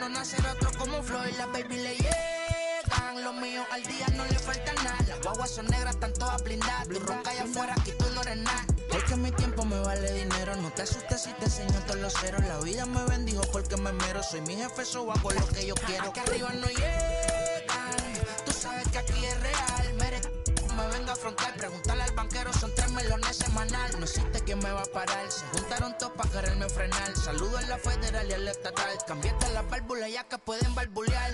no nacer otro como Floyd. Las baby le llegan, los míos al día no le falta nada. Las guaguas son negras, están todas blindadas. Tu ronca allá afuera, aquí tú no eres nada. Porque mi tiempo me vale dinero. No te asustes si te enseño todos los ceros. La vida me bendijo porque me mero. Soy mi jefe, so hago lo que yo quiero. Aquí arriba no llegan. Tú sabes que aquí es real. Me venga a afrontar, preguntarle al banquero, son 3 melones semanal. No existe quien me va a parar, se juntaron todos para quererme frenar. Saludo a la federal y al estatal, cambiaste las válvulas ya que pueden barbulear.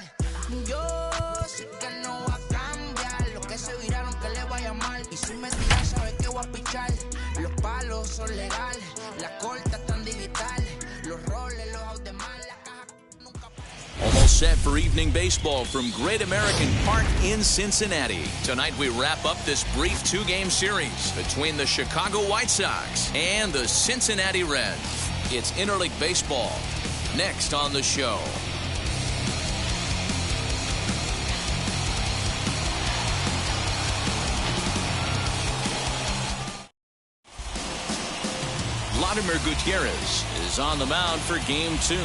Yo sí que no voy a cambiar, lo que se viraron que le vaya mal. Y si me tiran sabe que voy a pichar. Los palos son legales, la corta tan digital. Los roles, los out de mal, la caja nunca. Almost set for evening baseball from Great American Park in Cincinnati. Tonight we wrap up this brief 2-game series between the Chicago White Sox and the Cincinnati Reds. It's interleague baseball. Next on the show. Vladimir Gutierrez is on the mound for Game 2.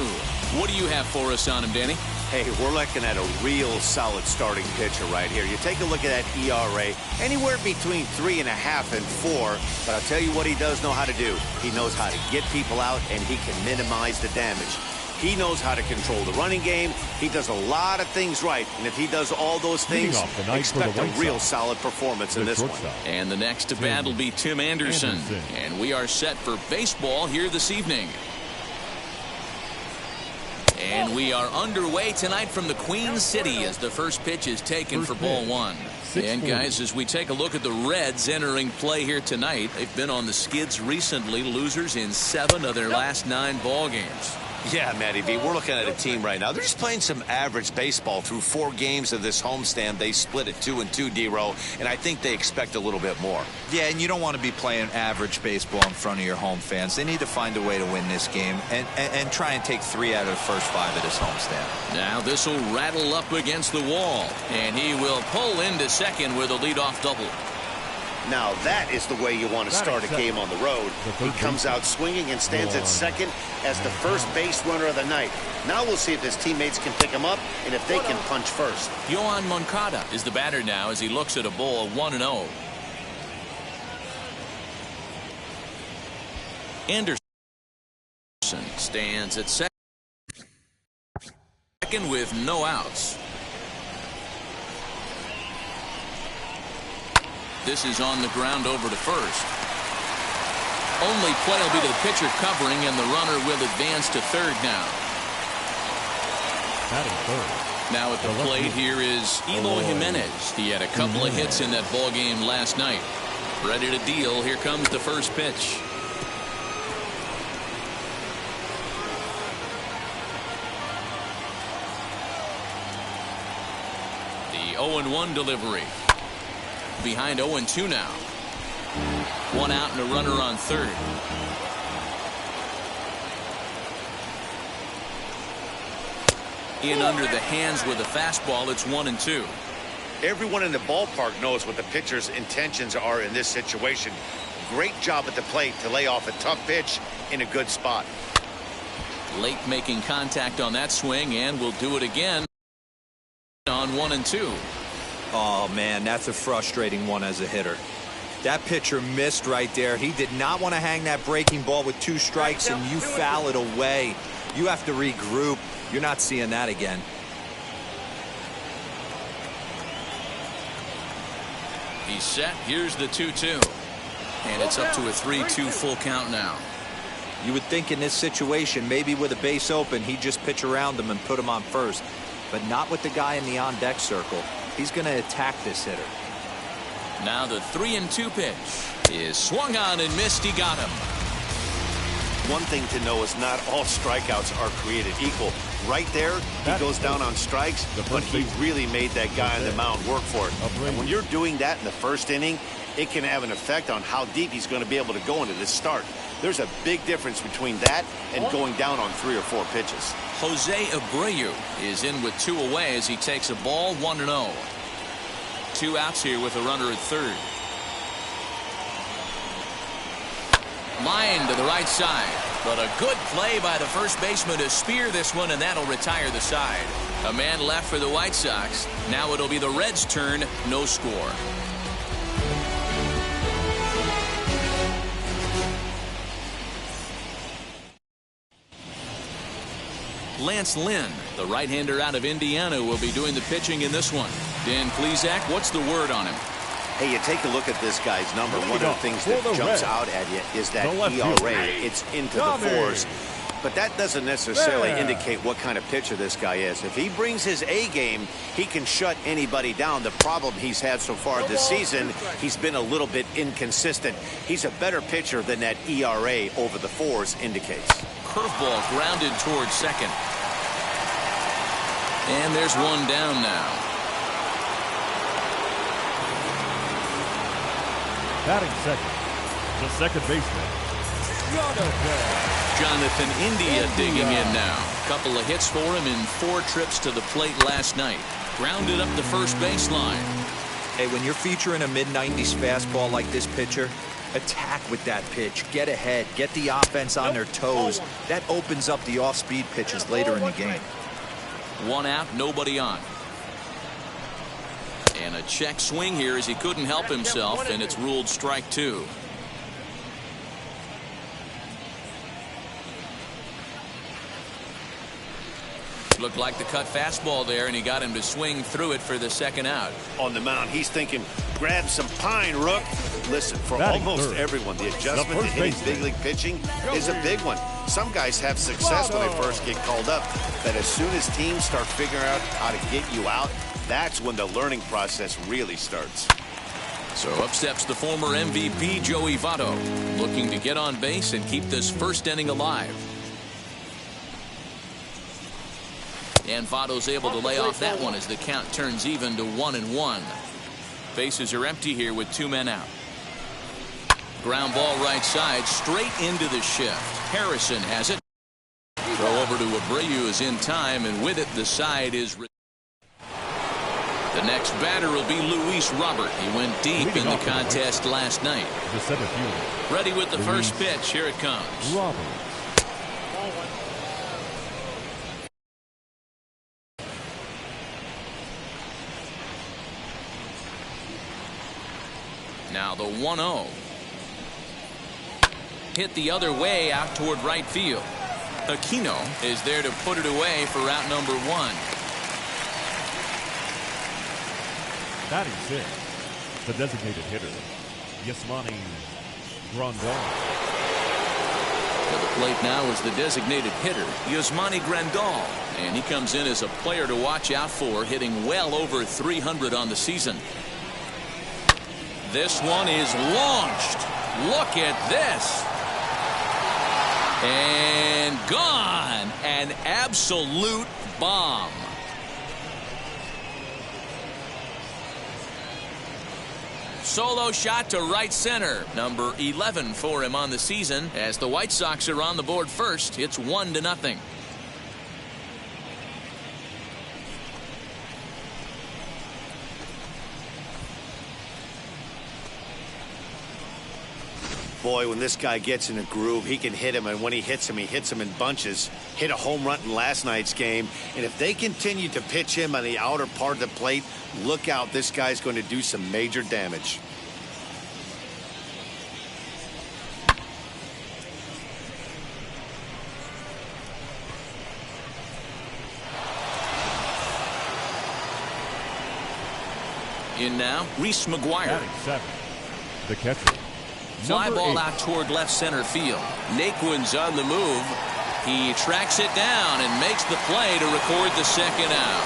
What do you have for us on him, Danny? Hey, we're looking at a real solid starting pitcher right here. You take a look at that ERA, anywhere between 3.5 and 4. But I'll tell you what he does know how to do. He knows how to get people out, and he can minimize the damage. He knows how to control the running game. He does a lot of things right. And if he does all those things, expect a real solid performance in this one. And the next to bat will be Tim Anderson. And we are set for baseball here this evening. And we are underway tonight from the Queen City as the first pitch is taken for ball 1. And guys, as we take a look at the Reds entering play here tonight, they've been on the skids recently, losers in 7 of their last 9 ball games. Yeah, Matty V, we're looking at a team right now. They're just playing some average baseball through 4 games of this homestand. They split it 2-2, D-Row, and I think they expect a little bit more. Yeah, and you don't want to be playing average baseball in front of your home fans. They need to find a way to win this game and try and take 3 out of the first 5 of this homestand. Now this will rattle up against the wall, and he will pull into second with a leadoff double. Now that is the way you want to start a game on the road. He comes out swinging and stands at second as the first base runner of the night. Now we'll see if his teammates can pick him up and if they can punch first. Yohan Moncada is the batter now as he looks at a ball 1-0. Anderson stands at second with no outs. This is on the ground over to first. Only play will be to the pitcher covering, and the runner will advance to third now. Now at the plate here is Eloy Jimenez. He had a couple of hits in that ball game last night. Ready to deal. Here comes the first pitch. The 0-1 delivery. Behind 0-2 now. 1 out and a runner on third. In under the hands with a fastball. It's 1-2. Everyone in the ballpark knows what the pitcher's intentions are in this situation. Great job at the plate to lay off a tough pitch in a good spot. Late making contact on that swing, and will do it again on 1-2. Oh, man, that's a frustrating one as a hitter. That pitcher missed right there. He did not want to hang that breaking ball with 2 strikes, and you foul it away. You have to regroup. You're not seeing that again. He's set. Here's the 2-2. And it's up to a 3-2 full count now. You would think in this situation, maybe with a base open, he'd just pitch around him and put him on first. But not with the guy in the on-deck circle. He's going to attack this hitter. Now the 3-2 pitch is swung on and missed. He got him. One thing to know is not all strikeouts are created equal. Right there, he goes down on strikes, but he really made that guy on the mound work for it. And when you're doing that in the first inning, it can have an effect on how deep he's going to be able to go into this start. There's a big difference between that and going down on 3 or 4 pitches. Jose Abreu is in with 2 away as he takes a ball 1-0. 2 outs here with a runner at third. Line to the right side. But a good play by the first baseman to spear this one, and that'll retire the side. A man left for the White Sox. Now it'll be the Reds' turn. No score. Lance Lynn, the right-hander out of Indiana, will be doing the pitching in this one. Dan Plesac, what's the word on him? Hey, you take a look at this guy's number. One of the things that jumps out at you is that ERA. It's into the fours. But that doesn't necessarily indicate what kind of pitcher this guy is. If he brings his A game, he can shut anybody down. The problem he's had so far this season, he's been a little bit inconsistent. He's a better pitcher than that ERA over the fours indicates. Curveball grounded towards second. And there's one down now. Batting second, the second baseman, Jonathan India digging in now. Couple of hits for him in 4 trips to the plate last night. Grounded up the first baseline. Hey, when you're featuring a mid-90s fastball like this pitcher, attack with that pitch. Get ahead. Get the offense on their toes. That opens up the off-speed pitches later in the game. 1 out, nobody on. And a check swing here as he couldn't help himself, and it's ruled strike 2. Looked like the cut fastball there, and he got him to swing through it for the second out. On the mound, he's thinking, grab some pine, Rook. Listen, for almost everyone, the adjustment to hitting big league pitching is a big one. Some guys have success when they first get called up, but as soon as teams start figuring out how to get you out, that's when the learning process really starts. So up steps the former MVP, Joey Votto, looking to get on base and keep this first inning alive. And Votto's able to lay off that one as the count turns even to 1-1. Bases are empty here with 2 men out. Ground ball right side, straight into the shift. Harrison has it. Throw over to Abreu is in time, and with it, the side is. The next batter will be Luis Robert. He went deep in the contest last night. Ready with the first pitch. Here it comes. Robert. Now the 1-0. Hit the other way out toward right field. Aquino is there to put it away for out number 1. Batting sixth, the designated hitter, Yasmani Grandal. To the plate now is the designated hitter, Yasmani Grandal. And he comes in as a player to watch out for, hitting well over 300 on the season. This one is launched. Look at this. And gone. An absolute bomb. Solo shot to right center. Number 11 for him on the season. As the White Sox are on the board first, it's 1-0. Boy, when this guy gets in a groove, he can hit him, and when he hits him in bunches. Hit a home run in last night's game, and if they continue to pitch him on the outer part of the plate, look out, this guy's going to do some major damage. In now, Reese McGuire. Batting seventh, the catcher. Fly ball out toward left center field. Naquin's on the move. He tracks it down and makes the play to record the second out.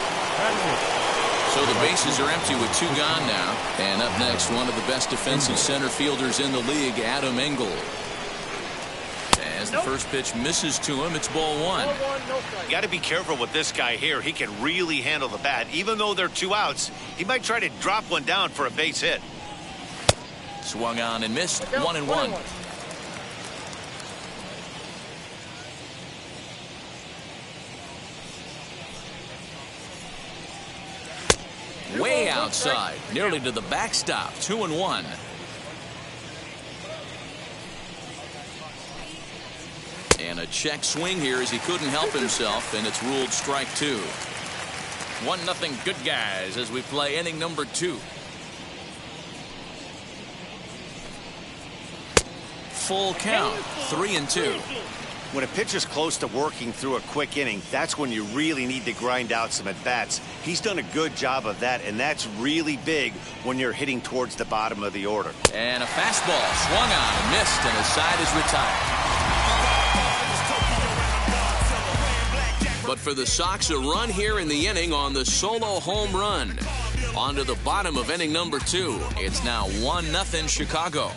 So the bases are empty with 2 gone now. And up next, one of the best defensive center fielders in the league, Adam Engel. As the first pitch misses to him, it's ball 1. You got to be careful with this guy here. He can really handle the bat. Even though they're 2 outs, he might try to drop one down for a base hit. Swung on and missed. 1-1. Way outside, nearly to the backstop. 2-1. And check swing here as he couldn't help himself, and it's ruled strike 2. 1-0 good guys as we play inning number 2. Full count, 3-2. When a pitcher's close to working through a quick inning, that's when you really need to grind out some at-bats. He's done a good job of that, and that's really big when you're hitting towards the bottom of the order. And a fastball swung on and missed, and his side is retired. But for the Sox, a run here in the inning on the solo home run. On to the bottom of inning number 2. It's now 1-0 Chicago.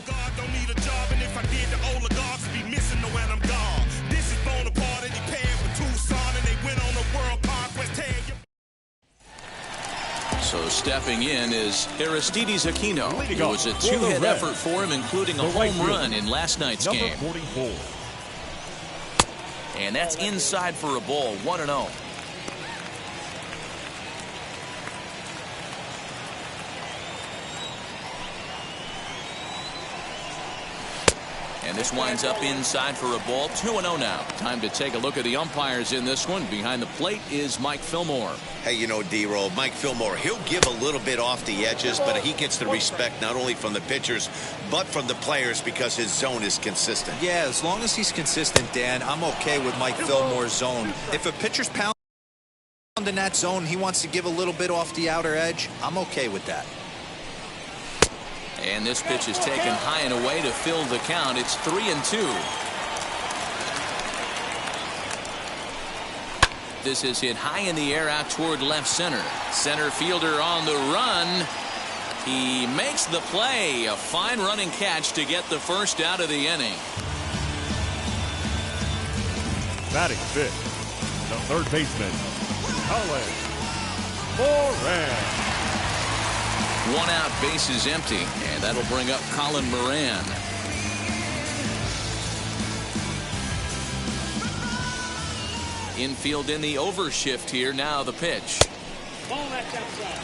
So stepping in is Aristides Aquino. It was a 2-hit effort for him, including a home run in last night's game. 44. And that's inside for a ball, 1-0. And this winds up inside for a ball, 2-0 now. Time to take a look at the umpires in this one. Behind the plate is Mike Fillmore. Hey, you know, D-Roll, Mike Fillmore, he'll give a little bit off the edges, but he gets the respect not only from the pitchers, but from the players because his zone is consistent. Yeah, as long as he's consistent, Dan, I'm okay with Mike Fillmore's zone. If a pitcher's pounding in that zone, he wants to give a little bit off the outer edge, I'm okay with that. And this pitch is taken high and away to fill the count. It's 3-2. This is hit high in the air out toward left center. Center fielder on the run. He makes the play. A fine running catch to get the first out of the inning. Batting fifth, the third baseman, Colin Moran. 1 out, base is empty, and that'll bring up Colin Moran. Infield in the overshift here. Now the pitch. Ball that's outside.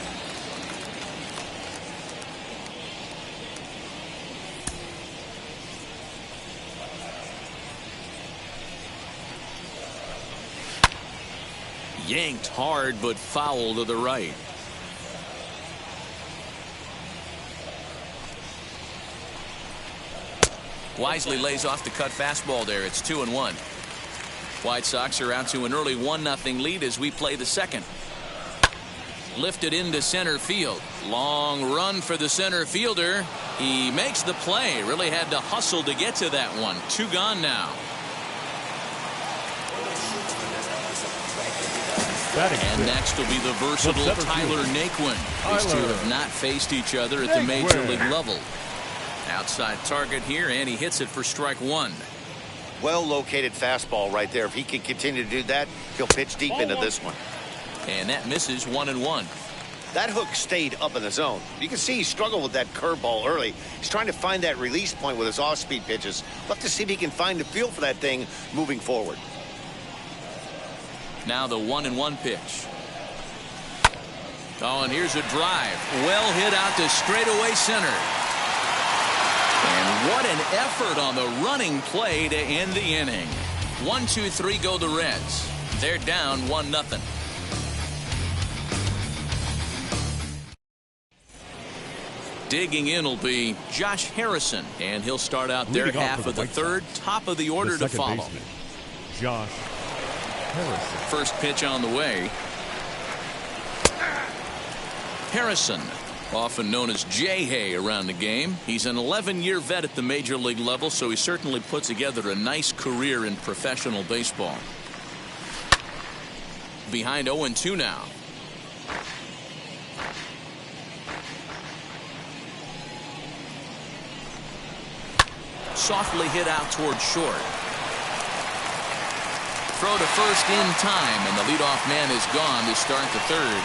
Yanked hard, but foul to the right. Wisely lays off the cut fastball there. It's 2-1. White Sox are out to an early 1-0 lead as we play the second. Lifted into center field. Long run for the center fielder. He makes the play. Really had to hustle to get to that one. 2 gone now. And next will be the versatile Tyler Naquin. These two have not faced each other at the major league level. Outside target here, and he hits it for strike 1. Well located fastball right there. If he can continue to do that, he'll pitch deep into this one. And that misses 1-1. That hook stayed up in the zone. You can see he struggled with that curveball early. He's trying to find that release point with his off-speed pitches. We'll have to see if he can find the feel for that thing moving forward. Now the 1-1 pitch. Oh, and here's a drive. Well hit out to straightaway center. And what an effort on the running play to end the inning. 1-2-3 go the Reds. They're down 1-0. Digging in will be Josh Harrison, and he'll start out their half of the third. Top of the order to follow. Baseman, Josh Harrison. First pitch on the way. Harrison, often known as J-Hay around the game. He's an 11-year vet at the major league level, so he certainly put together a nice career in professional baseball. Behind 0-2 now. Softly hit out toward short. Throw to first in time, and the leadoff man is gone to start the third.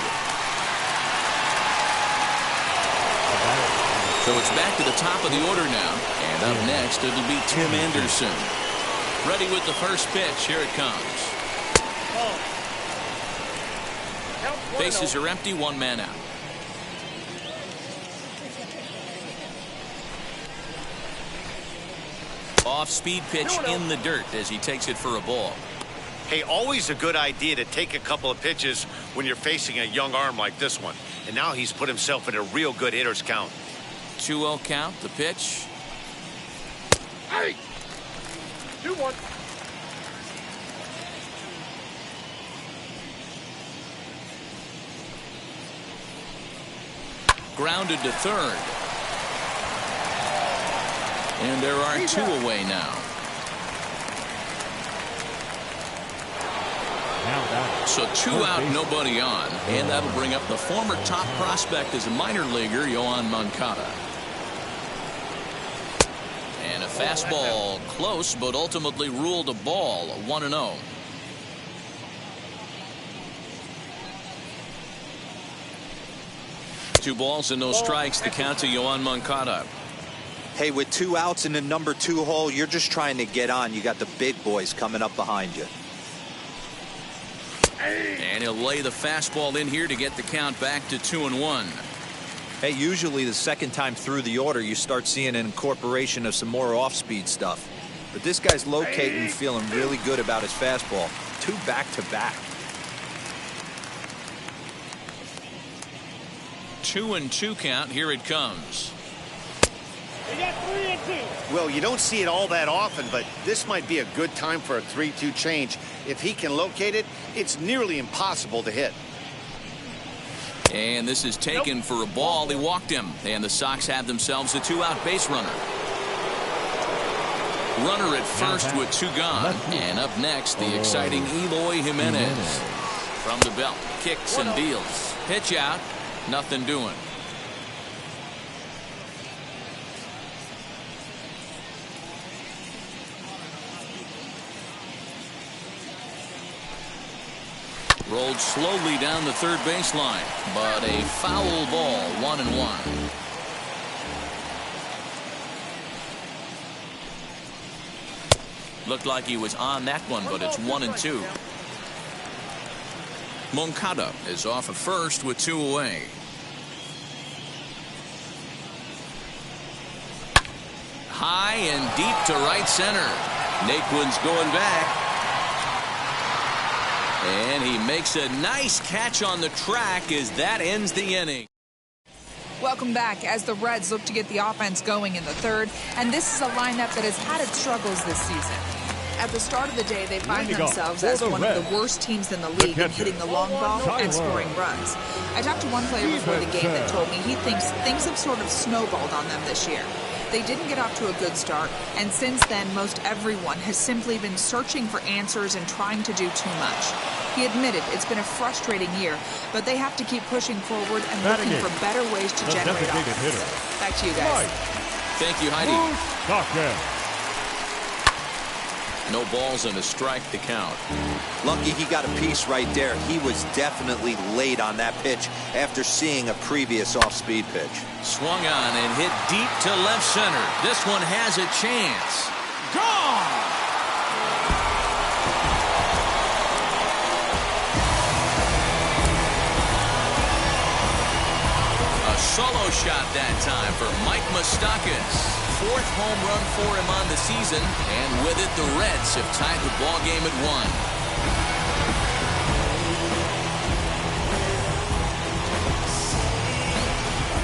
So it's back to the top of the order now. And up next, it'll be Tim Anderson. Ready with the first pitch. Here it comes. Bases are empty, 1 man out. Off-speed pitch in the dirt as he takes it for a ball. Hey, always a good idea to take a couple of pitches when you're facing a young arm like this one. And now he's put himself in a real good hitter's count. 2-0 count, the pitch. Hey! 2-1. Grounded to third. And there are 2 away now. So 2 out, nobody on. And that'll bring up the former top prospect as a minor leaguer, Yoán Moncada. And a fastball close, but ultimately ruled a ball, 1-0. Two balls and no strikes, the count to Yoán Moncada. Hey, with 2 outs in the number 2 hole, you're just trying to get on. You got the big boys coming up behind you. And he'll lay the fastball in here to get the count back to 2-1. Hey, usually the second time through the order, you start seeing an incorporation of some more off-speed stuff. But this guy's locating, feeling really good about his fastball. 2 back-to-back. 2-2 count. Here it comes. We got 3-2. Well, you don't see it all that often, but this might be a good time for a 3-2 change. If he can locate it, it's nearly impossible to hit. And this is taken for a ball. He walked him. And the Sox have themselves a 2-out base runner. Runner at first with 2 gone. And up next, the exciting Eloy Jimenez. From the belt, kicks and deals. Pitch out, nothing doing. Rolled slowly down the third baseline, but a foul ball, 1-1. Looked like he was on that one, but it's 1-2. Moncada is off at first with 2 away. High and deep to right center. Naquin's going back. And he makes a nice catch on the track as that ends the inning. Welcome back as the Reds look to get the offense going in the third. And this is a lineup that has had its struggles this season. At the start of the day, they find themselves as one of the worst teams in the league in hitting the long ball and scoring runs. I talked to one player before the game that told me he thinks things have sort of snowballed on them this year. They didn't get off to a good start, and since then, most everyone has simply been searching for answers and trying to do too much. He admitted it's been a frustrating year, but they have to keep pushing forward and looking for better ways to generate offense. Back to you guys. Thank you, Heidi. No balls and a strike to count. Lucky he got a piece right there. He was definitely late on that pitch after seeing a previous off-speed pitch. Swung on and hit deep to left center. This one has a chance. Gone! A solo shot that time for Mike Moustakas. 4th home run for him on the season, and with it, the Reds have tied the ball game at 1.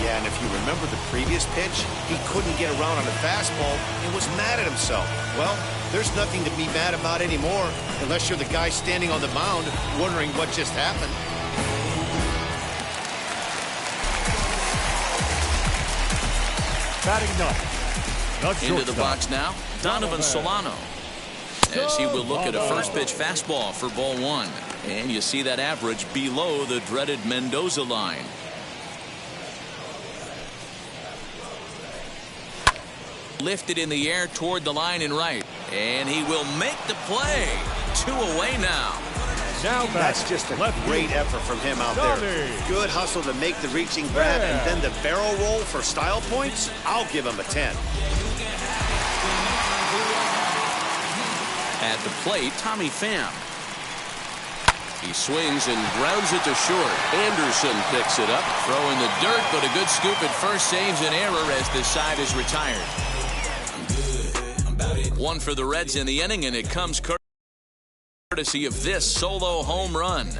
Yeah, and if you remember the previous pitch, he couldn't get around on the fastball and was mad at himself. Well, there's nothing to be mad about anymore, unless you're the guy standing on the mound wondering what just happened. Batting ninth. Into the box now, Donovan Solano. As he will look at a first pitch fastball for ball 1. And you see that average below the dreaded Mendoza line. Lifted in the air toward the line and right. And he will make the play. 2 away now. That's just a great effort from him out there. Good hustle to make the reaching grab, and then the barrel roll for style points. I'll give him a 10. At the plate, Tommy Pham. He swings and grounds it to short. Anderson picks it up, throw in the dirt, but a good scoop at first saves an error as this side is retired. I'm good. I'm about it. One for the Reds in the inning, and it comes courtesy of this solo home run.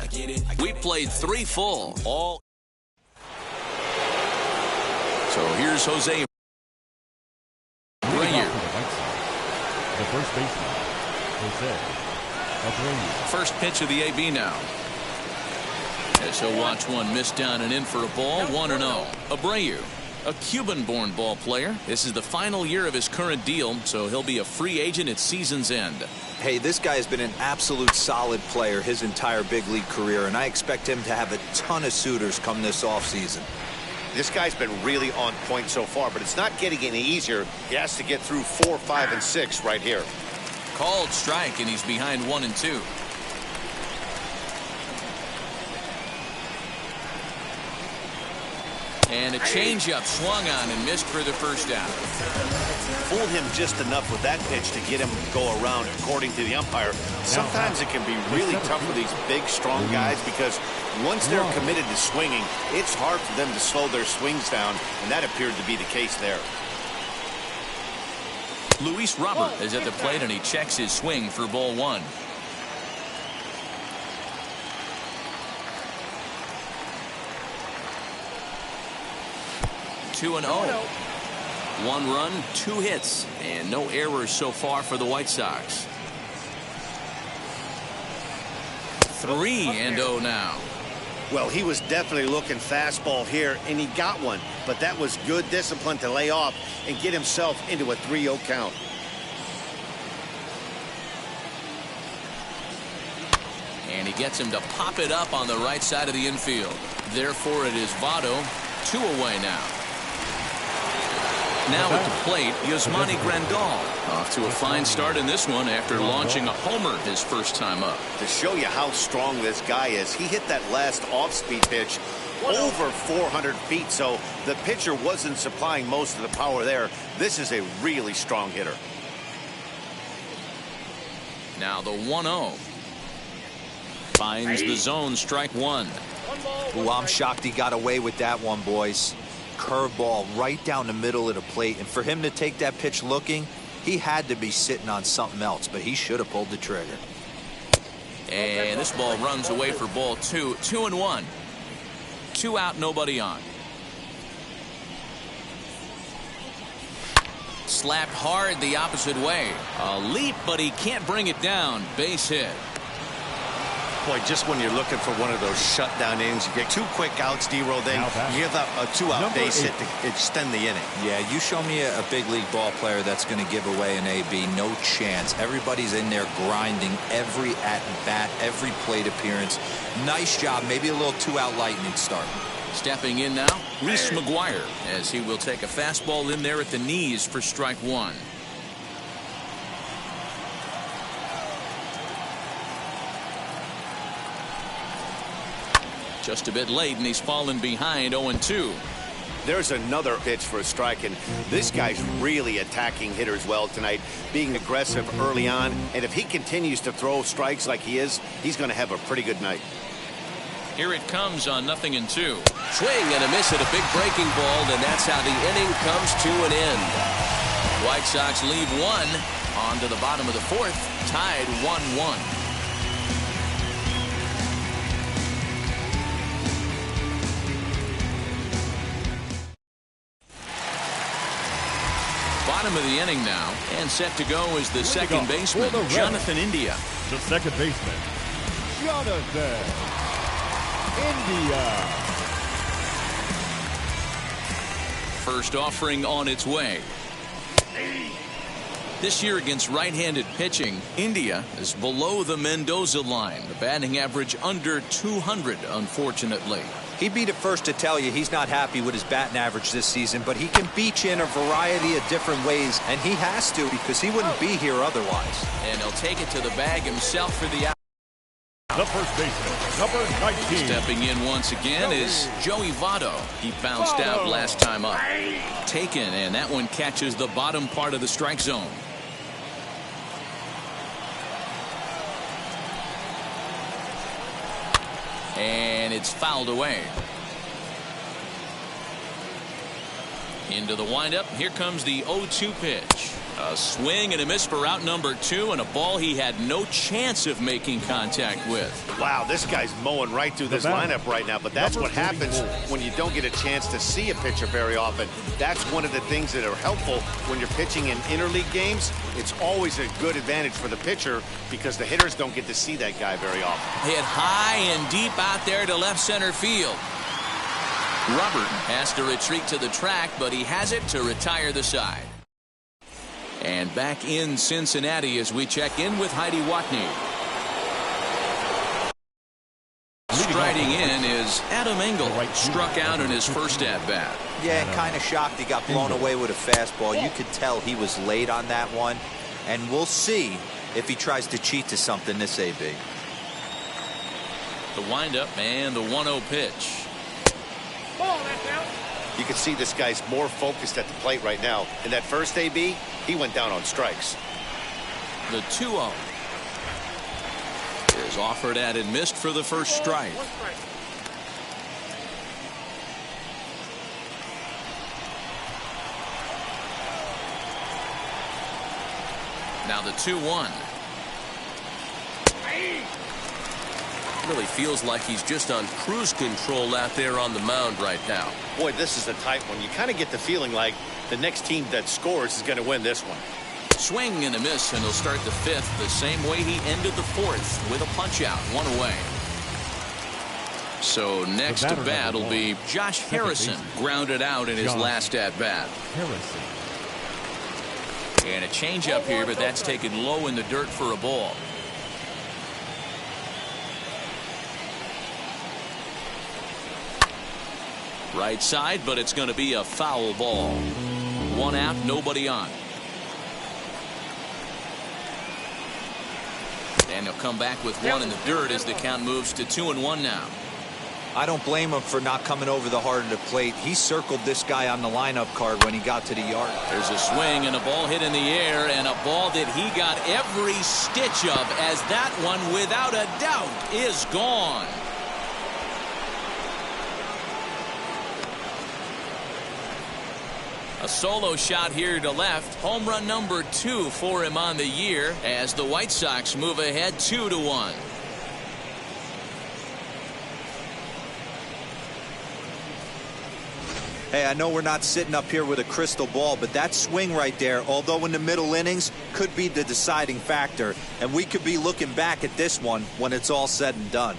We played 3 full. All. So here's Jose Abreu. The first baseman, Jose Abreu. First pitch of the AB now. As he'll watch one miss down and in for a ball. 1-0. Abreu, a Cuban-born ball player. This is the final year of his current deal, so he'll be a free agent at season's end. Hey, this guy has been an absolute solid player his entire big league career, and I expect him to have a ton of suitors come this offseason. This guy's been really on point so far, but it's not getting any easier. He has to get through 4, 5, and 6 right here. Called strike, and he's behind 1-2. And a changeup swung on and missed for the first down. Fooled him just enough with that pitch to get him to go around, according to the umpire. Sometimes it can be really tough for these big, strong guys because once they're committed to swinging, it's hard for them to slow their swings down, and that appeared to be the case there. Luis Robert is at the plate, and he checks his swing for ball 1. Two and 0. 1 run, 2 hits, and no errors so far for the White Sox. 3-0 now. Well, he was definitely looking fastball here, and he got one. But that was good discipline to lay off and get himself into a 3-0 count. And he gets him to pop it up on the right side of the infield. Therefore, it is Votto, 2 away now. Now at the plate, Yasmani Grandal. Off to a fine start in this one after launching a homer his first time up. To show you how strong this guy is, he hit that last off-speed pitch over 400 feet, so the pitcher wasn't supplying most of the power there. This is a really strong hitter. Now the 1-0. Finds the zone, strike 1. Ooh, I'm shocked he got away with that one, boys. Curveball right down the middle of the plate, and for him to take that pitch looking, he had to be sitting on something else, but he should have pulled the trigger. And this ball runs away for ball 2. 2-1. 2 out, nobody on. Slapped hard the opposite way. A leap, but he can't bring it down. Base hit. Boy, just when you're looking for one of those shutdown innings, you get 2 quick outs, D-Roll, then you give up a 2-out base hit to extend the inning. Yeah, you show me a big league ball player that's going to give away an AB. No chance. Everybody's in there grinding every at-bat, every plate appearance. Nice job. Maybe a little 2-out lightning start. Stepping in now, Reese McGuire, as he will take a fastball in there at the knees for strike 1. Just a bit late, and he's fallen behind 0-2. There's another pitch for a strike, and this guy's really attacking hitters well tonight, being aggressive early on, and if he continues to throw strikes like he is, he's going to have a pretty good night. Here it comes on 0-2. Swing and a miss at a big breaking ball, and that's how the inning comes to an end. White Sox leave 1 on to the bottom of the 4th, tied 1-1. Bottom of the inning now, and set to go is the second baseman, Jonathan India. The second baseman, Jonathan India. First offering on its way. This year against right-handed pitching, India is below the Mendoza line. The batting average under 200, unfortunately. He'd be the first to tell you he's not happy with his batting average this season, but he can beat you in a variety of different ways, and he has to because he wouldn't be here otherwise. And he'll take it to the bag himself for the out. The first baseman, number 19. Stepping in once again is Joey Votto. He bounced out last time up. Taken, and that one catches the bottom part of the strike zone. And it's fouled away. Into the windup. Here comes the 0-2 pitch. A swing and a miss for out number 2, and a ball he had no chance of making contact with. Wow, this guy's mowing right through this lineup right now, but that's what happens when you don't get a chance to see a pitcher very often. That's one of the things that are helpful when you're pitching in interleague games. It's always a good advantage for the pitcher because the hitters don't get to see that guy very often. Hit high and deep out there to left center field. Robert has to retreat to the track, but he has it to retire the side. And back in Cincinnati as we check in with Heidi Watney. Striding in is Adam Engel. Struck out in his first at-bat. Yeah, kind of shocked he got blown away with a fastball. You could tell he was late on that one. And we'll see if he tries to cheat to something this AB. The windup and the 1-0 pitch. You can see this guy's more focused at the plate right now. In that first AB, he went down on strikes. The 2-0 is offered at and missed for the first strike. Now the 2-1. Really feels like he's just on cruise control out there on the mound right now. Boy, this is a tight one. You kind of get the feeling like the next team that scores is going to win this one. Swing and a miss, and he'll start the 5th the same way he ended the 4th with a punch out, 1 away. So next to bat will be Josh Harrison, grounded out in his last at bat. And a changeup here, but that's taken low in the dirt for a ball. Right side, but it's going to be a foul ball. 1 out, nobody on. And he'll come back with 1 in the dirt as the count moves to 2-1 now. I don't blame him for not coming over the heart of the plate. He circled this guy on the lineup card when he got to the yard. There's a swing and a ball hit in the air, and a ball that he got every stitch of, as that one, without a doubt, is gone. A solo shot here to left. Home run number 2 for him on the year as the White Sox move ahead 2-1. Hey, I know we're not sitting up here with a crystal ball, but that swing right there, although in the middle innings, could be the deciding factor. And we could be looking back at this one when it's all said and done.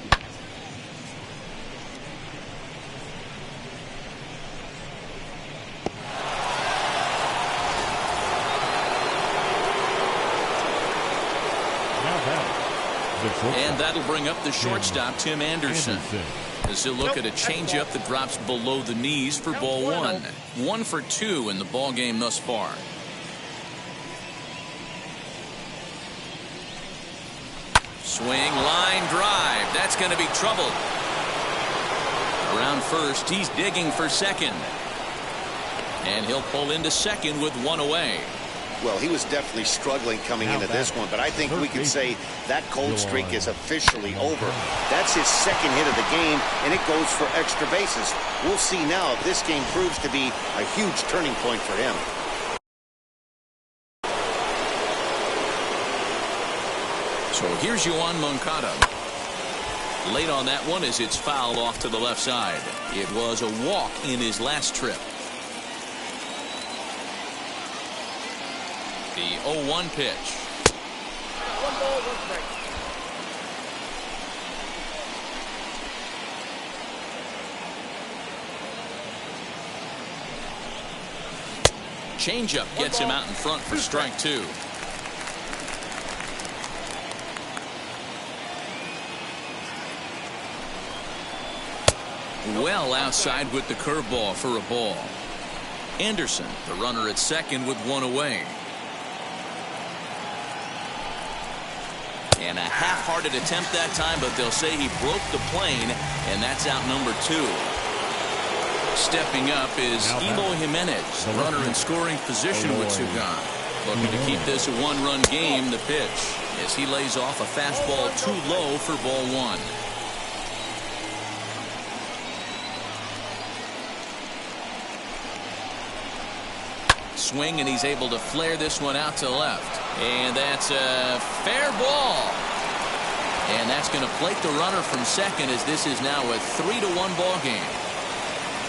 And that'll bring up the shortstop, Tim Anderson. As he'll look at a changeup that drops below the knees for ball 1. 1 for 2 in the ball game thus far. Swing, line drive. That's going to be trouble. Around first, he's digging for second. And he'll pull into second with 1 away. Well, he was definitely struggling coming into this one, but I think we could say that cold streak is officially over. That's his second hit of the game, and it goes for extra bases. We'll see now if this game proves to be a huge turning point for him. So here's Yoan Moncada. Late on that one as it's fouled off to the left side. It was a walk in his last trip. The 0-1 pitch. 1 ball, 1 strike. Changeup gets him out in front for strike 2. Well outside with the curveball for a ball. Anderson, the runner at second with 1 away. And a half-hearted attempt that time, but they'll say he broke the plane, and that's out number 2. Stepping up is Eloy Jimenez, the runner in scoring position with Sugan. Looking to keep this a 1-run game. The pitch as he lays off a fastball too low for ball 1. Swing, and he's able to flare this one out to left. And that's a fair ball. And that's going to plate the runner from second, as this is now a 3-1 ball game.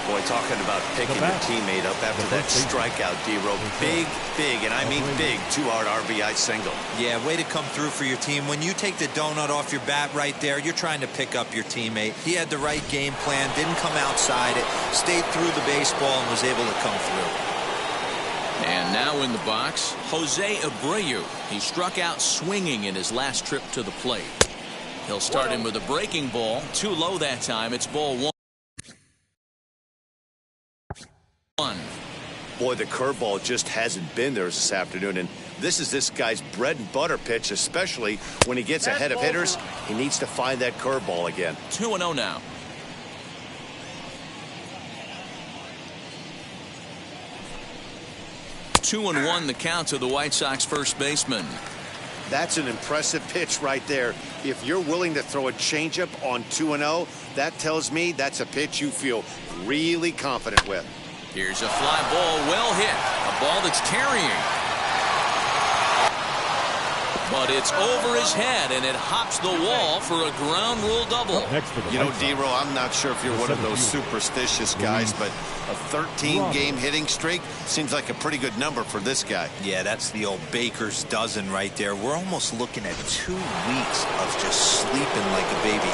Boy, talking about picking your teammate up after that strikeout, D-Row. Big, and I mean big, 2-out RBI single. Yeah, way to come through for your team. When you take the donut off your bat right there, you're trying to pick up your teammate. He had the right game plan, didn't come outside it, stayed through the baseball, and was able to come through. And now in the box, Jose Abreu. He struck out swinging in his last trip to the plate. He'll start him with a breaking ball. Too low that time. It's ball 1. Boy, the curveball just hasn't been there this afternoon, and this is this guy's bread and butter pitch, especially when he gets ahead of hitters. He needs to find that curveball again. 2-0 now. Two and 1 the count to the White Sox first baseman. That's an impressive pitch right there. If you're willing to throw a changeup on 2-0, that tells me that's a pitch you feel really confident with. Here's a fly ball, well hit. A ball that's carrying. But it's over his head, and it hops the wall for a ground rule double. You know, D-Row, I'm not sure if you're one of those superstitious guys, but a 13-game hitting streak seems like a pretty good number for this guy. Yeah, that's the old baker's dozen right there. We're almost looking at 2 weeks of just sleeping like a baby.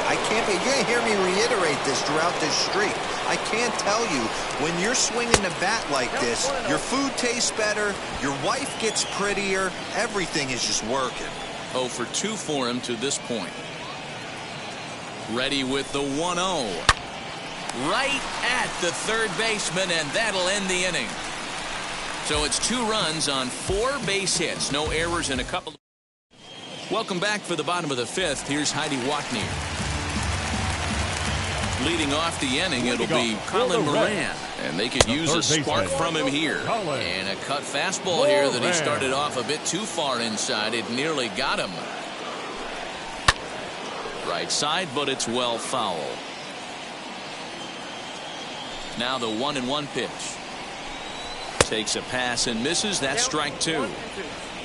You're going to hear me reiterate this throughout this streak. I can't tell you, when you're swinging the bat like this, your food tastes better, your wife gets prettier, everything is just working. 0 for 2 for him to this point. Ready with the 1-0. Right at the third baseman, and that'll end the inning. So it's 2 runs on 4 base hits. No errors in a couple. Welcome back for the bottom of the 5th. Here's Heidi Watney. Leading off the inning, it'll be Colin Moran. And they could use a spark from him here. And a cut fastball here that he started off a bit too far inside. It nearly got him. Right side, but it's well foul. Now the 1-1 pitch. Takes a pass and misses. That's strike 2.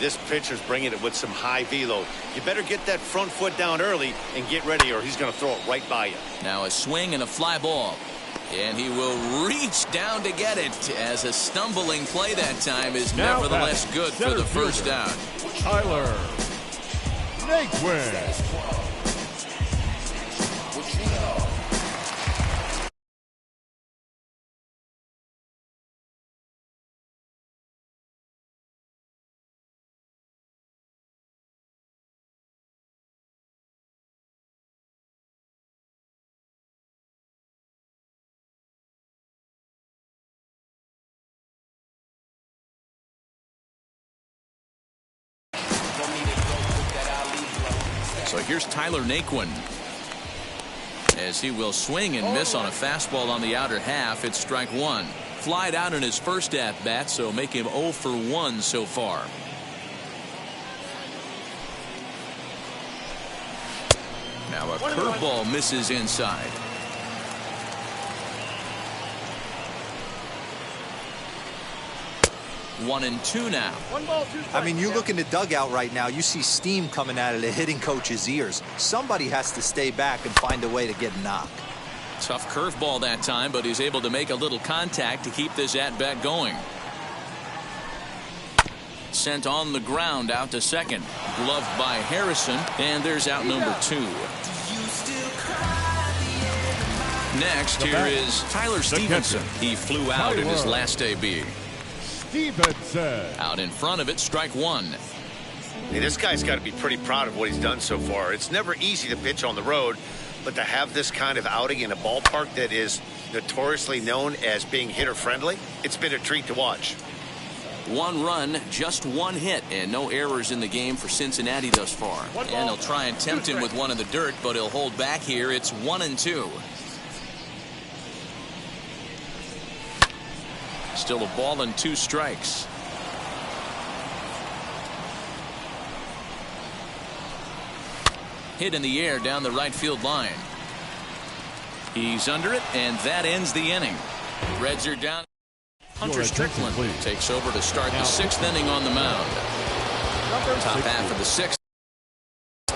This pitcher's bringing it with some high velo. You better get that front foot down early and get ready, or he's going to throw it right by you. Now a swing and a fly ball. And he will reach down to get it, as a stumbling play that time is nevertheless good for the first down. Tyler Naquin. So here's Tyler Naquin, as he will swing and miss on a fastball on the outer half. It's strike 1. Flied out in his first at bat, so make him 0 for 1 so far. Now a curveball misses inside. One and two now. 1 ball, 2 strikes. I mean, you look in the dugout right now, you see steam coming out of the hitting coach's ears. Somebody has to stay back and find a way to get knocked. Tough curveball that time, but he's able to make a little contact to keep this at-bat going. Sent on the ground out to second. Gloved by Harrison, and there's out number 2. Next, here is Tyler Stevenson. He flew out in his last debut. Stevenson. Out in front of it, strike 1. Hey, this guy's got to be pretty proud of what he's done so far. It's never easy to pitch on the road, but to have this kind of outing in a ballpark that is notoriously known as being hitter-friendly, it's been a treat to watch. 1 run, just 1 hit, and no errors in the game for Cincinnati thus far. And he'll try and tempt him with one in the dirt, but he'll hold back here. It's 1-2. Still a ball and 2 strikes. Hit in the air down the right field line. He's under it, and that ends the inning. Reds are down. Hunter Strickland takes over to start the 6th inning on the mound. Top half of the 6th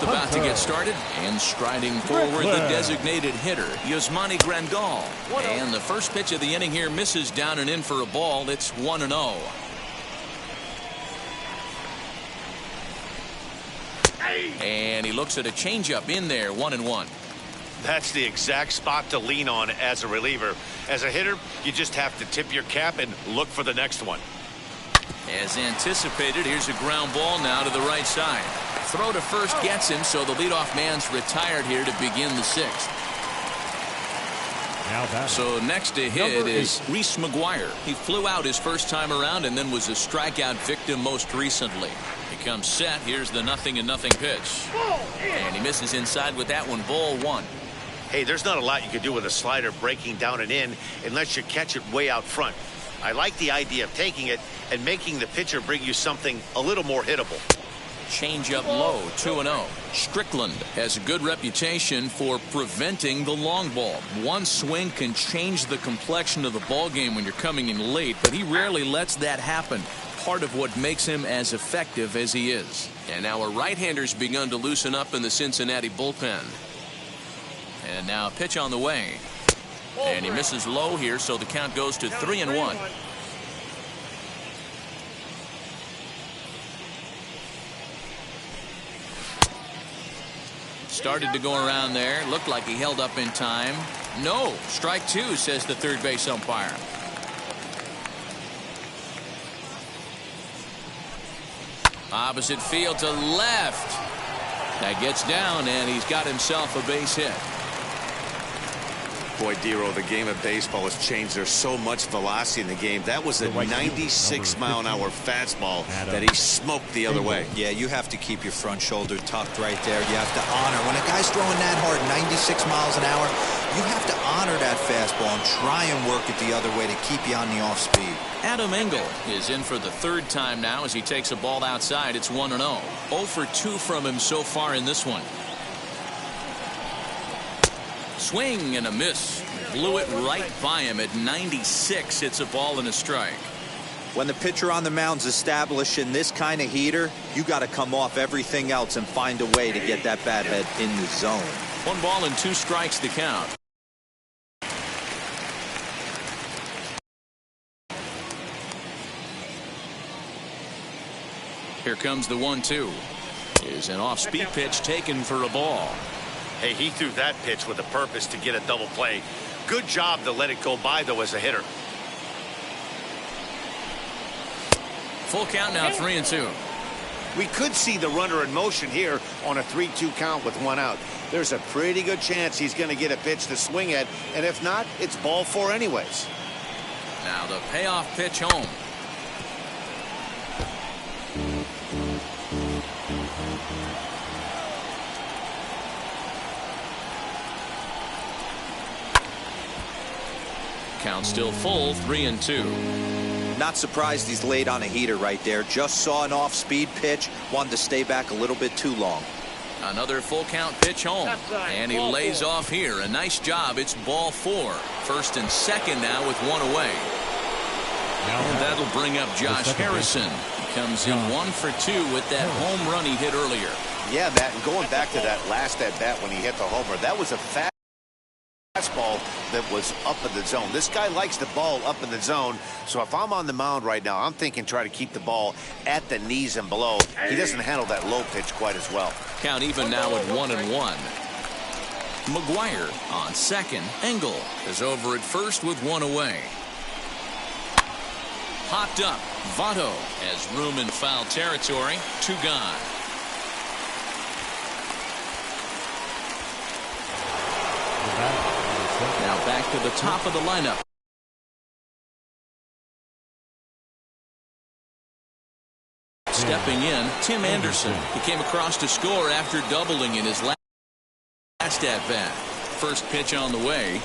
about to get started, and striding forward the designated hitter Yasmani Grandal, and the first pitch of the inning here misses down and in for a ball. It's 1-0. And he looks at a changeup in there. 1-1. That's the exact spot to lean on as a reliever. As a hitter, you just have to tip your cap and look for the next one. As anticipated, here's a ground ball now to the right side. Throw to first gets him, so the leadoff man's retired here to begin the 6th. So next to hit is Reese McGuire. He flew out his first time around and then was a strikeout victim most recently. He comes set. Here's the 0-0 pitch. And he misses inside with that one. Ball 1. Hey, there's not a lot you can do with a slider breaking down and in unless you catch it way out front. I like the idea of taking it and making the pitcher bring you something a little more hittable. Change up low. 2-0. Strickland has a good reputation for preventing the long ball. One swing can change the complexion of the ball game when you're coming in late, but he rarely lets that happen. Part of what makes him as effective as he is. And now a right-hander's begun to loosen up in the Cincinnati bullpen. And now a pitch on the way. And he misses low here, so the count goes to 3-1. Started to go around there. Looked like he held up in time. No. Strike 2, says the third base umpire. Opposite field to left. That gets down, and he's got himself a base hit. Boy, Dero, the game of baseball has changed. There's so much velocity in the game. That was a 96-mile-an-hour fastball that he smoked the other way. Yeah, you have to keep your front shoulder tucked right there. You have to honor. When a guy's throwing that hard, 96 miles an hour, you have to honor that fastball and try and work it the other way to keep you on the off speed. Adam Engel is in for the 3rd time now as he takes a ball outside. It's 1-0. 0 for 2 from him so far in this one. Swing and a miss. Blew it right by him at 96. It's a ball and a strike. When the pitcher on the mound's establishing this kind of heater, you got to come off everything else and find a way to get that bat head in the zone. 1 ball and 2 strikes to count. Here comes the 1-2. Is an off-speed pitch taken for a ball. Hey, he threw that pitch with a purpose to get a double play. Good job to let it go by, though, as a hitter. Full count now, 3-2. We could see the runner in motion here on a 3-2 count with 1 out. There's a pretty good chance he's going to get a pitch to swing at, and if not, it's ball 4 anyways. Now the payoff pitch home. Count still full, 3-2. Not surprised he's laid on a heater right there. Just saw an off-speed pitch. Wanted to stay back a little bit too long. Another full count pitch home. And he lays off here. A nice job. It's ball 4. 1st and 2nd now with 1 away. And that'll bring up Josh Harrison. He comes in 1 for 2 with that home run he hit earlier. Yeah, Matt, and going back to that last at-bat when he hit the homer, that was a fastball that was up in the zone. This guy likes the ball up in the zone, so if I'm on the mound right now, I'm thinking try to keep the ball at the knees and below. He doesn't handle that low pitch quite as well. Count even now at 1-1. McGuire on second. Engel is over at first with 1 away. Popped up. Votto has room in foul territory. 2 gone. Now back to the top of the lineup. Stepping in, Tim Anderson. He came across to score after doubling in his last at-bat. First pitch on the way.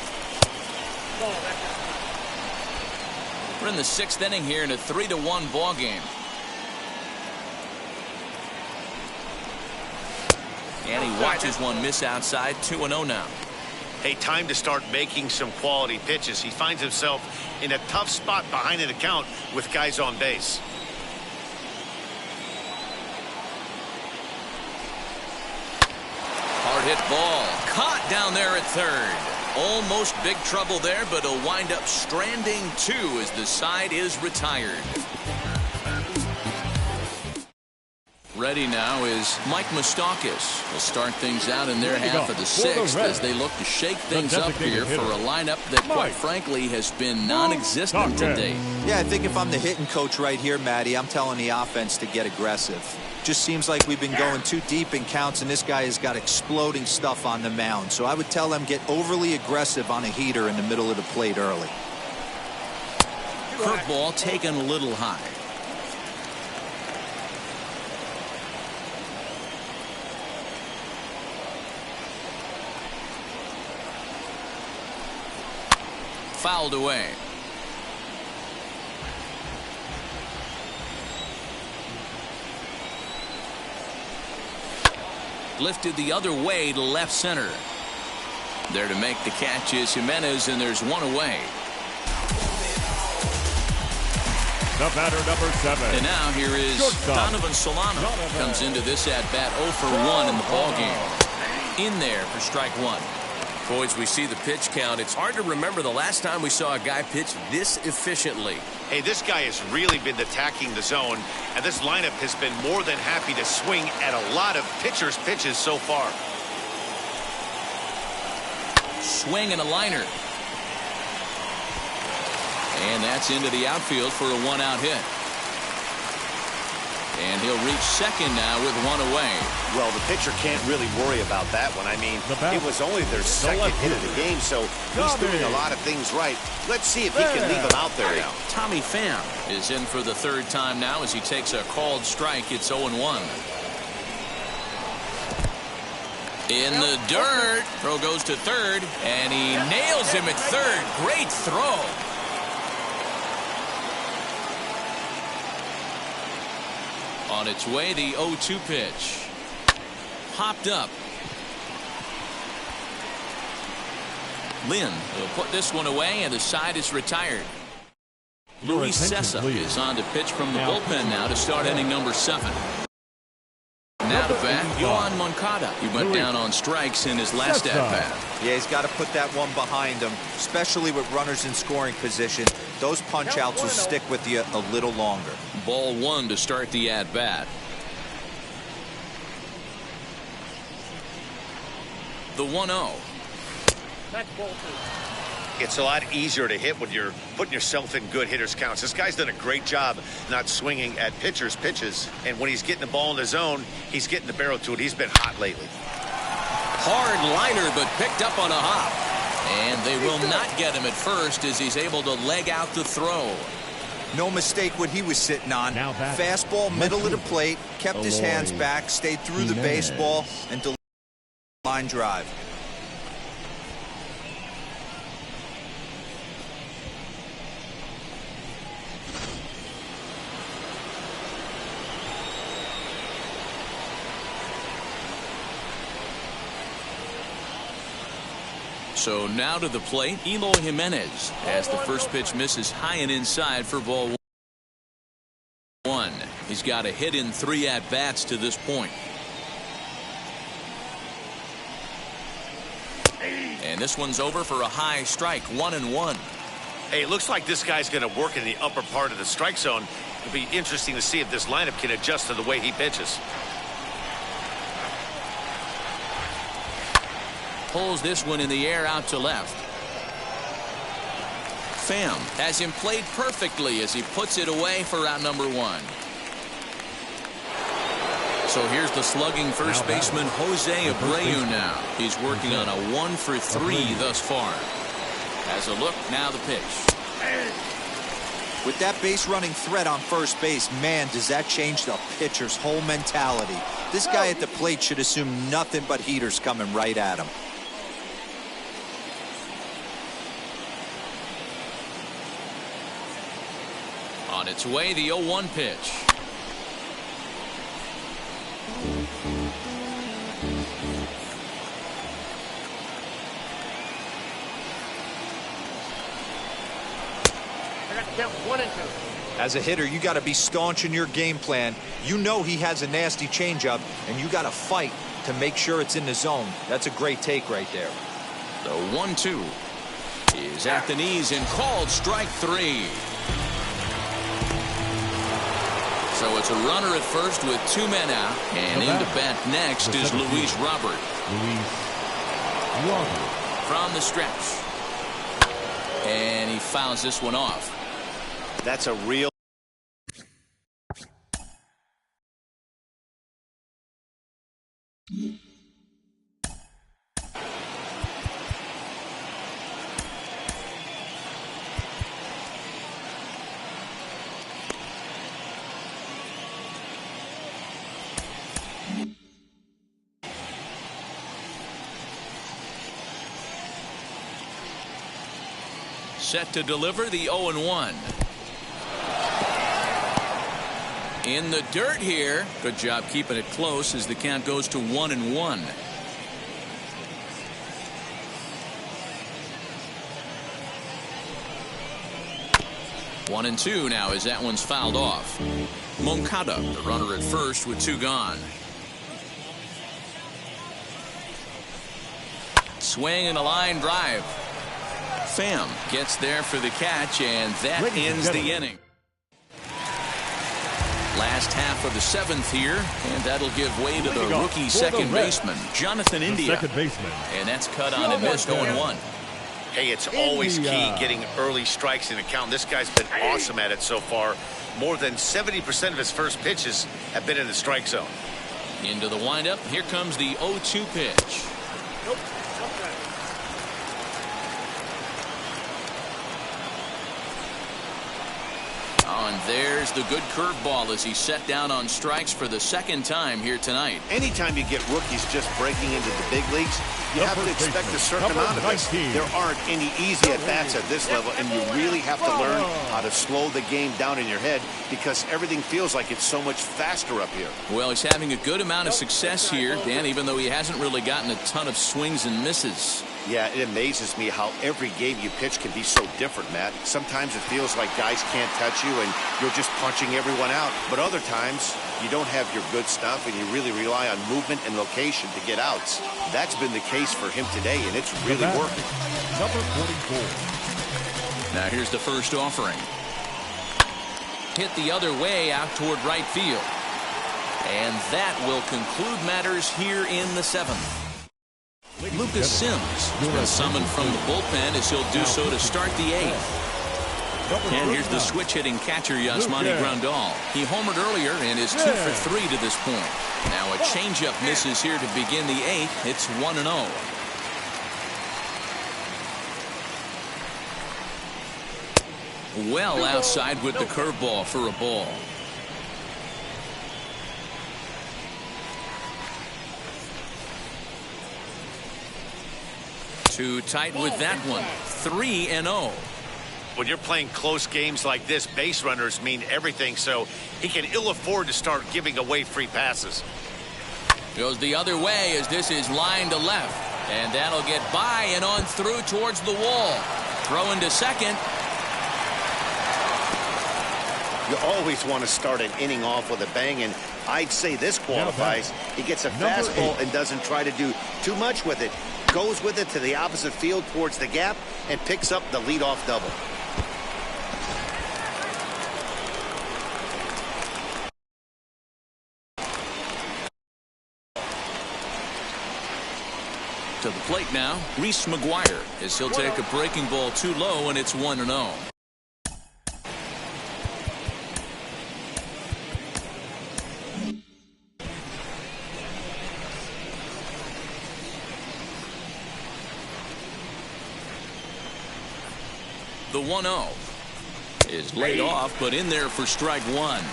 We're in the 6th inning here in a 3-1 ball game. And he watches one miss outside. 2-0 now. Hey, time to start making some quality pitches. He finds himself in a tough spot behind an account with guys on base. Hard hit ball. Caught down there at third. Almost big trouble there, but he'll wind up stranding two as the side is retired. Ready now is Mike Moustakas. Will start things out in their half of the sixth as they look to shake things up here for a lineup that, quite frankly, has been non-existent today. Yeah, I think if I'm the hitting coach right here, Matty, I'm telling the offense to get aggressive. Just seems like we've been going too deep in counts, and this guy has got exploding stuff on the mound. So I would tell them get overly aggressive on a heater in the middle of the plate early. Curveball taken a little high. Fouled away. Lifted the other way to left center. There to make the catch is Jimenez, and there's one away. The batter, number 7. And now here is Donovan Solano. Comes into this at-bat 0 for 1 in the ballgame. In there for strike one. Boys, we see the pitch count. It's hard to remember the last time we saw a guy pitch this efficiently. Hey, this guy has really been attacking the zone, and this lineup has been more than happy to swing at a lot of pitchers' pitches so far. Swing and a liner. And that's into the outfield for a one-out hit. And he'll reach second now with one away. Well, the pitcher can't really worry about that one. I mean, it was only their second hit of the game, so he's doing a lot of things right. Let's see if he can leave him out there now. Tommy Pham is in for the third time now as he takes a called strike. It's 0-1. In the dirt. Throw goes to third, and he nails him at third. Great throw. On its way, the 0-2 pitch. Hopped up. Lynn will put this one away, and the side is retired. Luis Cessa is on to pitch from the bullpen now to start inning number 7. Now to bat, Yoan Moncada. He went down on strikes in his last at-bat. Yeah, he's got to put that one behind him, especially with runners in scoring position. Those punch-outs will stick with you a little longer. Ball 1 to start the at-bat. The 1-0. It's a lot easier to hit when you're putting yourself in good hitters' counts. This guy's done a great job not swinging at pitchers' pitches. And when he's getting the ball in the zone, he's getting the barrel to it. He's been hot lately. Hard liner, but picked up on a hop. And they will not get him at first as he's able to leg out the throw. No mistake what he was sitting on. Fastball, middle of the plate, kept his hands back, stayed through the baseball, and delivered a line drive. So now to the plate, Eloy Jimenez as the first pitch misses high and inside for ball 1. He's got a hit in 3 at-bats to this point. And this one's over for a high strike, 1-1. Hey, it looks like this guy's going to work in the upper part of the strike zone. It'll be interesting to see if this lineup can adjust to the way he pitches. Pulls this one in the air out to left. Pham has him played perfectly as he puts it away for out number 1. So here's the slugging first baseman Jose Abreu now. He's working on a 1 for 3 thus far. Has a look, now the pitch. With that base running threat on first base, man, does that change the pitcher's whole mentality. This guy at the plate should assume nothing but heaters coming right at him. On its way, the 0-1 pitch. I got the count 1 and 2. As a hitter, you got to be staunch in your game plan. You know he has a nasty changeup, and you got to fight to make sure it's in the zone. That's a great take right there. The 1-2 is at the knees and called strike 3. So it's a runner at first with 2 men out, and into bat next is Luis Robert. From the stretch. And he fouls this one off. That's a real... Set to deliver the 0-1. In the dirt here. Good job keeping it close as the count goes to 1-1. One and 2 now as that one's fouled off. Moncada, the runner at first with 2 gone. Swing and a line drive. Pham gets there for the catch, and that ends the inning. Last half of the 7th here, and that'll give way to the rookie second baseman, Jonathan India. And that's cut on and missed 0-1. Hey, it's always key getting early strikes in the count. This guy's been awesome at it so far. More than 70% of his first pitches have been in the strike zone. Into the windup. Here comes the 0-2 pitch. Nope. And there's the good curveball as he's set down on strikes for the 2nd time here tonight. Anytime you get rookies just breaking into the big leagues, you have to expect a certain amount of this. There aren't any easy at-bats at this level, and you really have to learn how to slow the game down in your head because everything feels like it's so much faster up here. Well, he's having a good amount of success here, Dan, even though he hasn't really gotten a ton of swings and misses. Yeah, it amazes me how every game you pitch can be so different, Matt. Sometimes it feels like guys can't touch you and you're just punching everyone out. But other times, you don't have your good stuff and you really rely on movement and location to get outs. That's been the case for him today, and it's really working. Number 44. Now here's the first offering. Hit the other way out toward right field. And that will conclude matters here in the 7th. Lucas Sims has been summoned from the bullpen as he'll do so to start the 8th. And here's the switch-hitting catcher, Yasmani Grandal. He homered earlier and is 2 for 3 to this point. Now a changeup misses here to begin the 8th. It's 1-0. Well outside with the curveball for a ball. Too tight with that one. 3-0. When you're playing close games like this, base runners mean everything, so he can ill afford to start giving away free passes. Goes the other way as this is line to left. And that'll get by and on through towards the wall. Throwing to second. You always want to start an inning off with a bang, and I'd say this qualifies. He gets a fastball and doesn't try to do too much with it. Goes with it to the opposite field towards the gap and picks up the leadoff double. To the plate now, Reese McGuire as he'll take a breaking ball too low, and it's 1-0. The 1-0 is laid off, but in there for strike 1.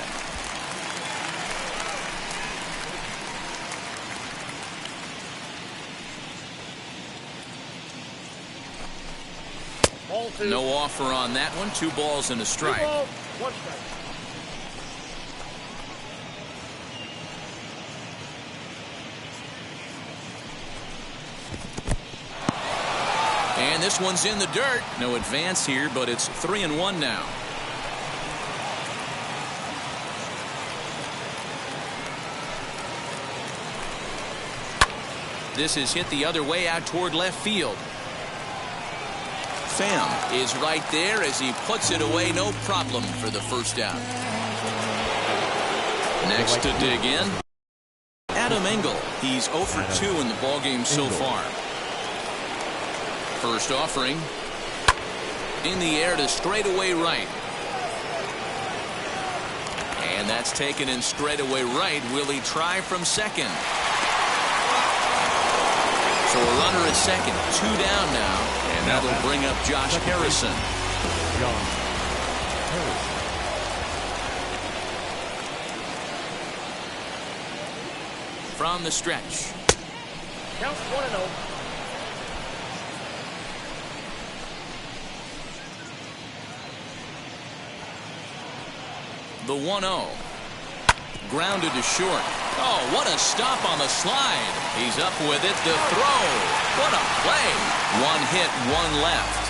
No offer on that one. 2 balls and a strike. 2 balls, 1 strike. And this one's in the dirt. No advance here, but it's 3-1 now. This is hit the other way out toward left field. Pham is right there as he puts it away, no problem for the first out. Next to dig in, Adam Engel. He's 0 for 2 in the ballgame so far. First offering in the air to straightaway right. And that's taken in straightaway right. Will he try from second? So a runner at second, 2 down now. And that'll bring up Josh Harrison. From the stretch. Count 1-0. The 1-0. Grounded to short. Oh, what a stop on the slide. He's up with it. The throw. What a play. 1 hit, 1 left.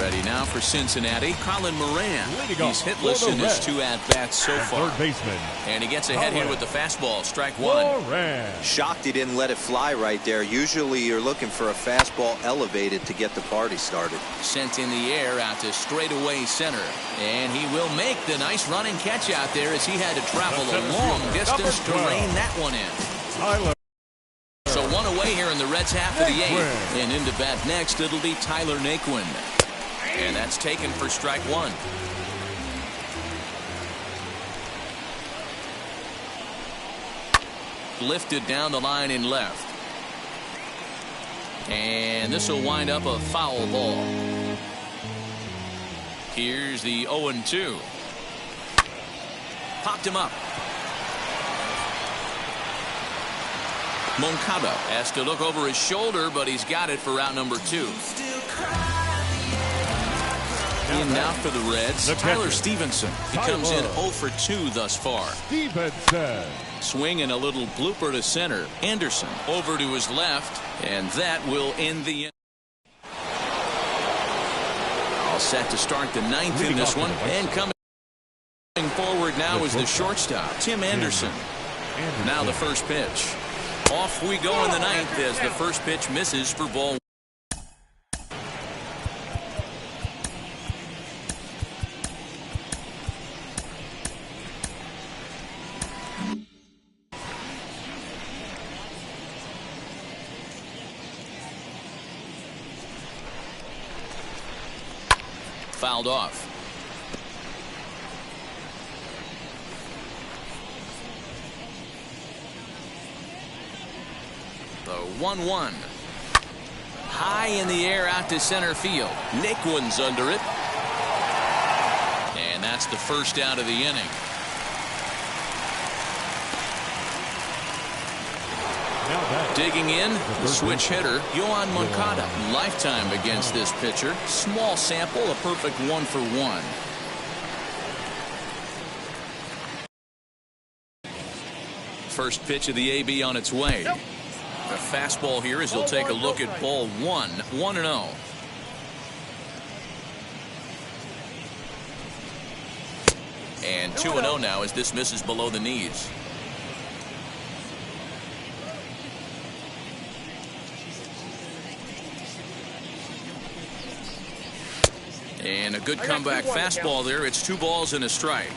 Ready now for Cincinnati. Colin Moran. He's hitless in his 2 at-bats so far. Third baseman. And he gets ahead here with the fastball. Strike 1. Shocked he didn't let it fly right there. Usually you're looking for a fastball elevated to get the party started. Sent in the air out to straightaway center. And he will make the nice running catch out there as he had to travel a long distance to rein that one in. So 1 away here in the Reds' half of the 8th. And into bat next, it'll be Tyler Naquin. And that's taken for strike 1. Lifted down the line in left. And this will wind up a foul ball. Here's the 0-2. Popped him up. Moncada has to look over his shoulder, but he's got it for out number 2. In now for the Reds, Tyler Stevenson. He comes in 0 for 2 thus far. Stevenson. Swing and a little blooper to center. Anderson over to his left, and that will end the inning. All set to start the 9th in this one. And coming forward now is the shortstop, Tim Anderson. Now the first pitch. Off we go in the 9th as the first pitch misses for ball 1. Fouled off. The 1-1. High in the air out to center field. Naquin's under it. And that's the first out of the inning. Digging in, the switch hitter, Yoan Moncada. Lifetime against this pitcher. Small sample, a perfect 1 for 1. First pitch of the AB on its way. The fastball here as he'll take a look at ball 1. 1-0. And 2-0 now as this misses below the knees. And a good comeback fastball there. It's 2 balls and a strike.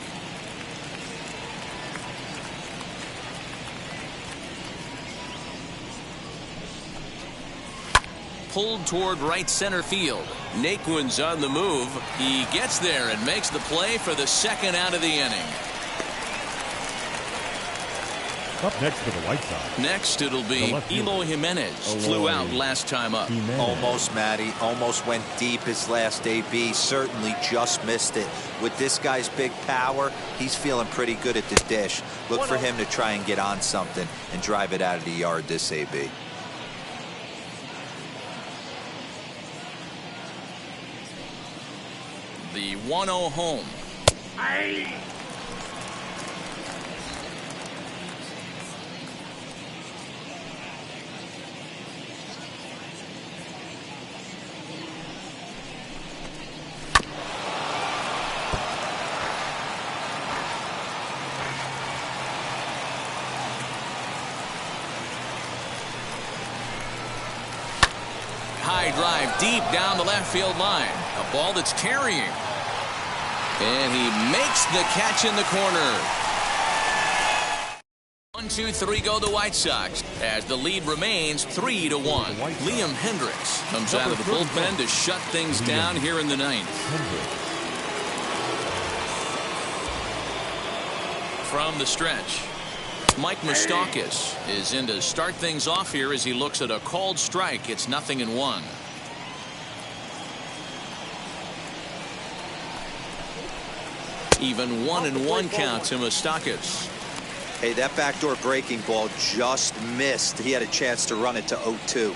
Pulled toward right center field. Naquin's on the move. He gets there and makes the play for the second out of the inning. Up next for the White Sox. Next, it'll be Eloy Jimenez. Flew out last time up. Almost, Matty. Almost went deep his last AB. Certainly just missed it. With this guy's big power, he's feeling pretty good at the dish. Look for him to try and get on something and drive it out of the yard this AB. The 1-0 home. Aye. drive deep down the left field line. A ball that's carrying. And he makes the catch in the corner. 1-2-3 go the White Sox as the lead remains 3-1. Liam Hendriks comes out of the bullpen to shut things down here in the ninth. From the stretch, Mike Moustakas is in to start things off here as he looks at a called strike. It's 0-1. Even 1-1 count to Moustakas. Hey, that backdoor breaking ball just missed. He had a chance to run it to 0-2.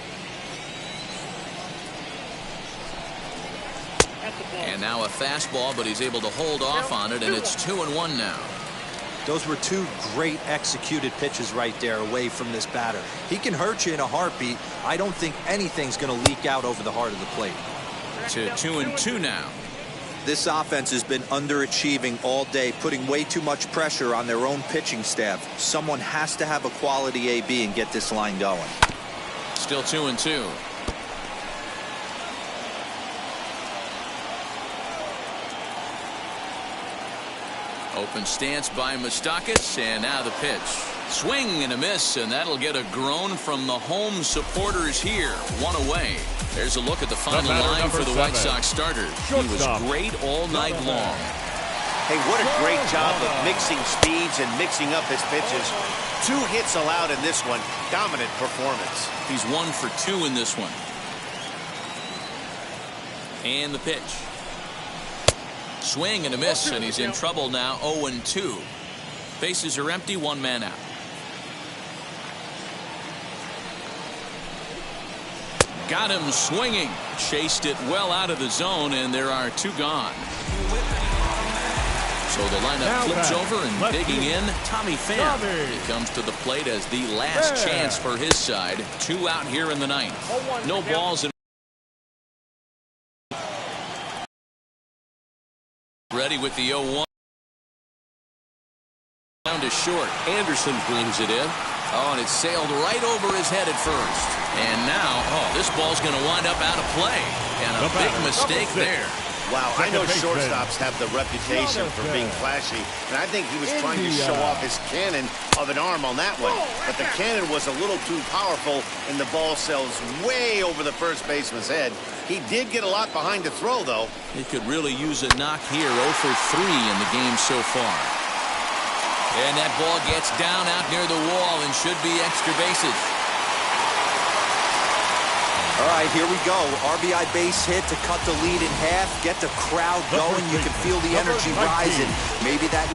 And now a fastball, but he's able to hold off on it, and it's 2-1 now. Those were two great executed pitches right there away from this batter. He can hurt you in a heartbeat. I don't think anything's going to leak out over the heart of the plate. To 2-2 now. This offense has been underachieving all day, putting way too much pressure on their own pitching staff. Someone has to have a quality AB and get this line going. Still 2-2. Open stance by Moustakas, and now the pitch. Swing and a miss, and that'll get a groan from the home supporters here. One away. There's a look at the final line for the White Sox starter. He was great all night long. Hey, what a great job of mixing speeds and mixing up his pitches. 2 hits allowed in this one. Dominant performance. He's 1 for 2 in this one. And the pitch. Swing and a miss, and he's in trouble now. 0-2. Bases are empty, 1 man out. Got him swinging. Chased it well out of the zone, and there are 2 gone. So the lineup flips over and digging in. Tommy Pham. He comes to the plate as the last chance for his side. 2 out here in the ninth. No balls in. Ready with the 0-1. Down to short. Anderson brings it in. Oh, and it sailed right over his head at first. And now, this ball's going to wind up out of play. And a big mistake there. Wow, I know shortstops have the reputation for being flashy, and I think he was trying to show off his cannon of an arm on that one. But the cannon was a little too powerful, and the ball sails way over the first baseman's head. He did get a lot behind the throw, though. He could really use a knock here. 0 for 3 in the game so far. And that ball gets down out near the wall and should be extra bases. All right, here we go. RBI base hit to cut the lead in half, get the crowd going. You can feel the energy rising. Maybe that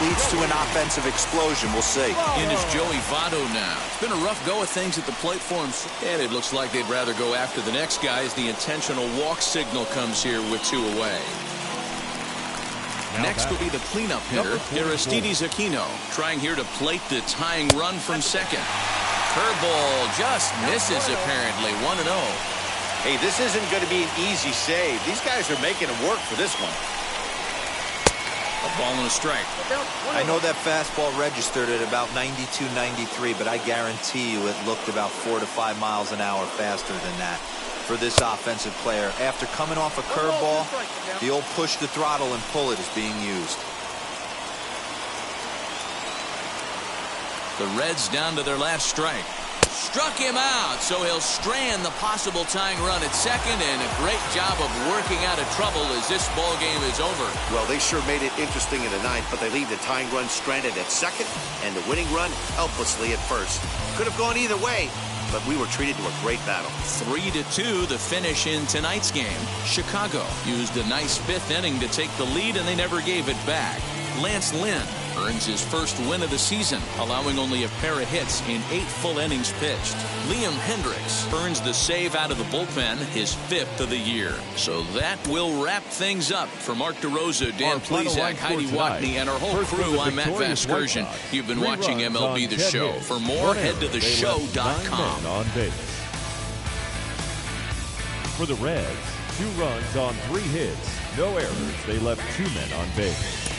leads to an offensive explosion. We'll see. In is Joey Votto now. It's been a rough go of things at the plate for him, and it looks like they'd rather go after the next guy as the intentional walk signal comes here with 2 away. Next will be the cleanup hitter, Aristides Aquino, trying here to plate the tying run from second. Curveball just misses apparently. 1-0. Hey, this isn't going to be an easy save. These guys are making him work for this one. A ball and a strike. I know that fastball registered at about 92, 93, but I guarantee you it looked about 4 to 5 miles an hour faster than that. For this offensive player, after coming off a curveball, the old push the throttle and pull it is being used. The Reds down to their last strike. Struck him out, so he'll strand the possible tying run at second, and a great job of working out of trouble as this ball game is over. Well, they sure made it interesting in the ninth, but they leave the tying run stranded at second and the winning run helplessly at first. Could have gone either way, but we were treated to a great battle. 3-2 the finish in tonight's game. Chicago used a nice 5th inning to take the lead, and they never gave it back. Lance Lynn earns his first win of the season, allowing only a pair of hits in 8 full innings pitched. Liam Hendriks earns the save out of the bullpen, his 5th of the year. So that will wrap things up. For Mark DeRosa, Dan Plesac, Heidi Watney, and our whole crew, I'm Matt Vasgersian. You've been watching MLB The Show. For more, head to theshow.com. On base. For the Reds, 2 runs on 3 hits, no errors. They left 2 men on base.